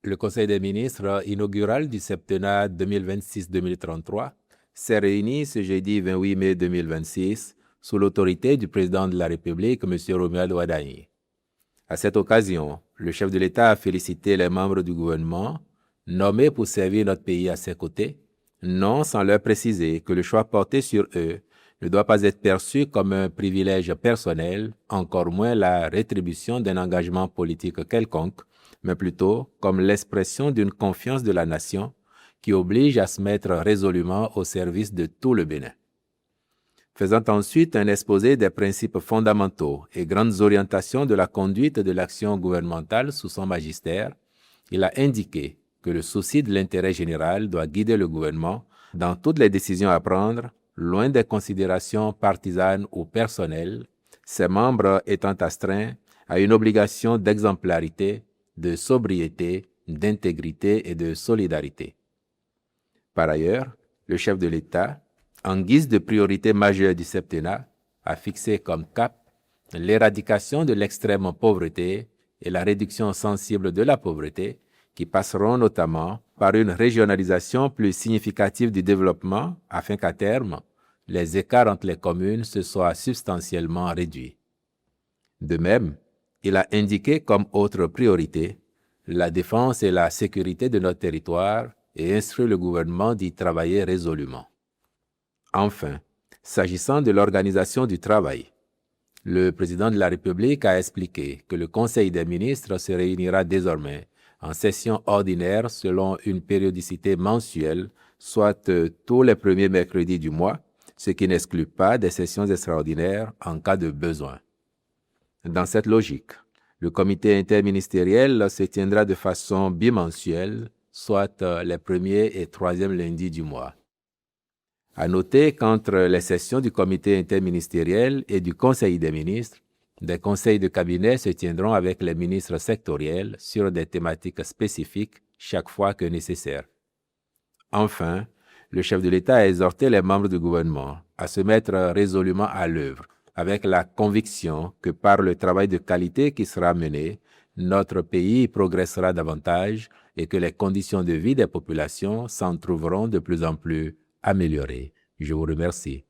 Le Conseil des ministres inaugural du septennat 2026-2033 s'est réuni ce jeudi 28 mai 2026 sous l'autorité du président de la République, M. Romuald Wadani. À cette occasion, le chef de l'État a félicité les membres du gouvernement nommés pour servir notre pays à ses côtés, non sans leur préciser que le choix porté sur eux ne doit pas être perçu comme un privilège personnel, encore moins la rétribution d'un engagement politique quelconque, mais plutôt comme l'expression d'une confiance de la nation qui oblige à se mettre résolument au service de tout le Bénin. Faisant ensuite un exposé des principes fondamentaux et grandes orientations de la conduite de l'action gouvernementale sous son magistère, il a indiqué que le souci de l'intérêt général doit guider le gouvernement dans toutes les décisions à prendre, loin des considérations partisanes ou personnelles, ses membres étant astreints à une obligation d'exemplarité, de sobriété, d'intégrité et de solidarité. Par ailleurs, le chef de l'État, en guise de priorité majeure du septennat, a fixé comme cap l'éradication de l'extrême pauvreté et la réduction sensible de la pauvreté, qui passeront notamment par une régionalisation plus significative du développement afin qu'à terme, les écarts entre les communes se soient substantiellement réduits. De même, il a indiqué comme autre priorité la défense et la sécurité de notre territoire et instruit le gouvernement d'y travailler résolument. Enfin, s'agissant de l'organisation du travail, le président de la République a expliqué que le Conseil des ministres se réunira désormais en session ordinaire selon une périodicité mensuelle, soit tous les premiers mercredis du mois, ce qui n'exclut pas des sessions extraordinaires en cas de besoin. Dans cette logique, le comité interministériel se tiendra de façon bimensuelle, soit les premiers et troisièmes lundis du mois. À noter qu'entre les sessions du comité interministériel et du Conseil des ministres, des conseils de cabinet se tiendront avec les ministres sectoriels sur des thématiques spécifiques chaque fois que nécessaire. Enfin, le chef de l'État a exhorté les membres du gouvernement à se mettre résolument à l'œuvre, avec la conviction que par le travail de qualité qui sera mené, notre pays progressera davantage et que les conditions de vie des populations s'en trouveront de plus en plus améliorées. Je vous remercie.